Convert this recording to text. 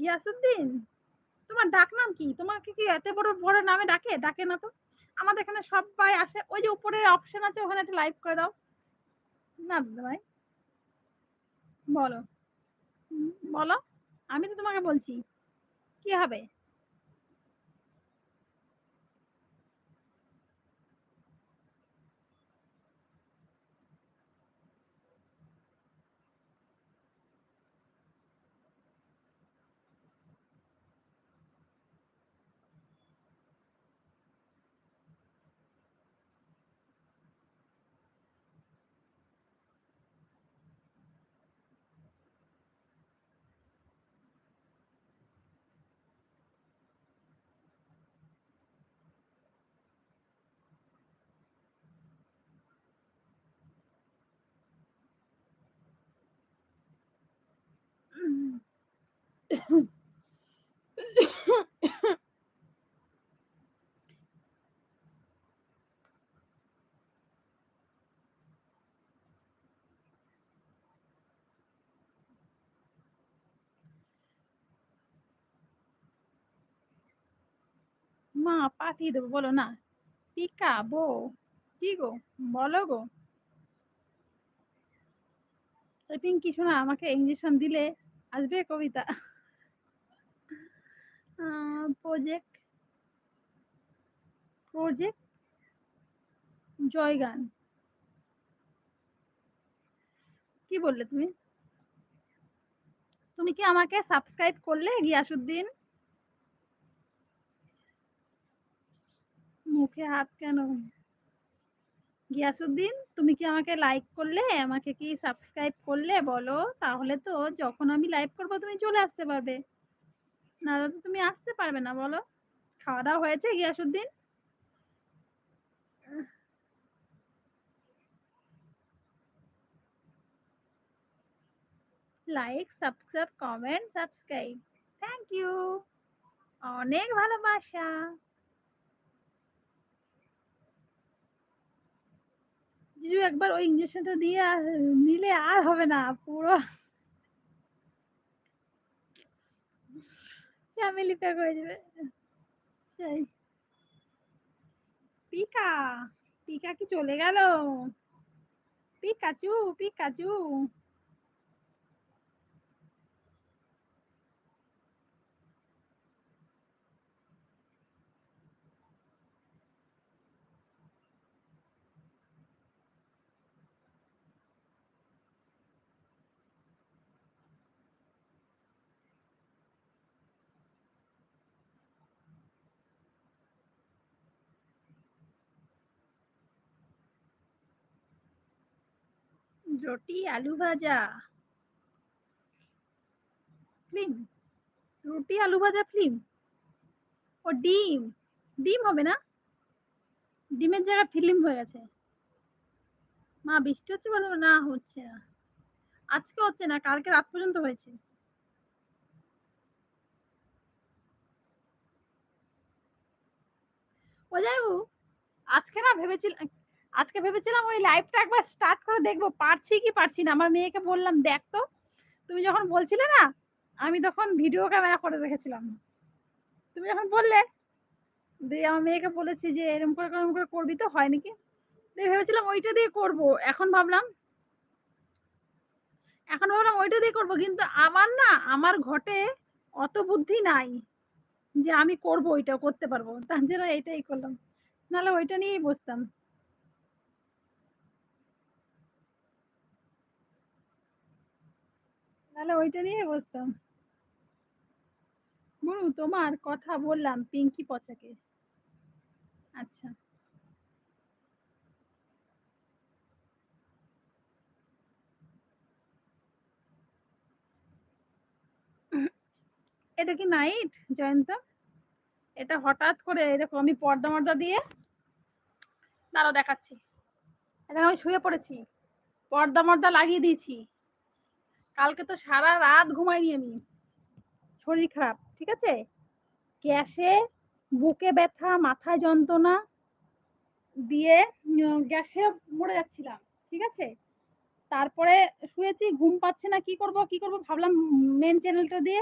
গিয়াসউদ্দিন, তোমার ডাক নাম কি? তোমাকে কি এত বড় বড় নামে ডাকে? ডাকে না তো। আমাদের এখানে সবাই আসে, ওই যে উপরে অপশন আছে ওখানে একটা লাইভ করে দাও। না দাদা ভাই, বলো। বলো, আমি তো তোমাকে বলছি কি হবে। মা পাঠিয়ে দেবো, বলো না। পিকা বো, কি গো, বলো গো। পিঙ্কি শোনা, আমাকে ইঞ্জেকশন দিলে আসবে কবিতা। প্রজেক্ট, প্রজেক্ট জয়গান, কি বললে তুমি? তুমি কি আমাকে সাবস্ক্রাইব করলে গিয়াসউদ্দিন? মুখে হাত কেন? গিয়াসউদ্দিন, তুমি কি আমাকে লাইক করলে? আমাকে কি সাবস্ক্রাইব করলে বলো? তাহলে তো যখন আমি লাইভ করবো তুমি চলে আসতে পারবে, নাহলে তো তুমি আসতে পারবে না। বলো, খাওয়া দাওয়া হয়েছে Giasuddin? Like, subscribe, comment, subscribe, thank you, অনেক ভালোবাসা। জিজু একবার ওই ইঞ্জেকশনটা দিয়ে নিলে আর হবে না, পুরো ফ্যামিলি প্যাক হয়ে যাবে। সেই পিকা, পিকা কি চলে গেল? Pikachu, Pikachu. রুটি আলু ভাজা, ফিল্ম, রুটি আলু ভাজা ফিল্ম। ও ডিম, ডিম হবে না, ডিমের জায়গায় ফিল্ম হয়ে গেছে। মা বৃষ্টি হচ্ছে বলো না, হচ্ছে না, আজকে হচ্ছে না, কালকে রাত পর্যন্ত হয়েছে। ও যাইবু, আজকে না ভেবেছিলাম, আজকে ভেবেছিলাম ওই লাইভটা একবার স্টার্ট করে দেখবো পারছি কি পারছি না। আমার মেয়েকে বললাম দেখ তো, তুমি যখন বলছিলে না, আমি তখন ভিডিও ক্যামেরা করে রেখেছিলাম। তুমি যখন বললে, দিয়ে আমার মেয়েকে বলেছি যে এরকম করে করবি তো, হয় নাকি। দিয়ে ভেবেছিলাম ওইটা দিয়ে করব। এখন ভাবলাম, এখন ভাবলাম ওইটা দিয়ে করব, কিন্তু আমার না, আমার ঘটে অত বুদ্ধি নাই যে আমি করব, ওইটা করতে পারবো, তার জন্য এটাই করলাম, নাহলে ওইটা নিয়েই বসতাম। নাহলে ওইটা নিয়েই বসতাম। গুরু, তোমার কথা বললাম পিঙ্কি পচাকে। আচ্ছা, এটা কি নাইট জয়ন্ত? এটা হঠাৎ করে এরকম আমি পর্দা মর্দা দিয়ে, দাঁড়াও দেখাচ্ছি। এটা আমি শুয়ে পড়েছি, পর্দা মর্দা লাগিয়ে দিয়েছি। কালকে তো সারা রাত ঘুমাইনি আমি, শরীর খারাপ, ঠিক আছে, গ্যাসে, বুকে ব্যথা, মাথায় যন্ত্রণা দিয়ে গ্যাসে মরে যাচ্ছিলাম, ঠিক আছে। তারপরে শুয়েছি, ঘুম পাচ্ছে না, কি করব কি করব ভাবলাম মেন চ্যানেলটা দিয়ে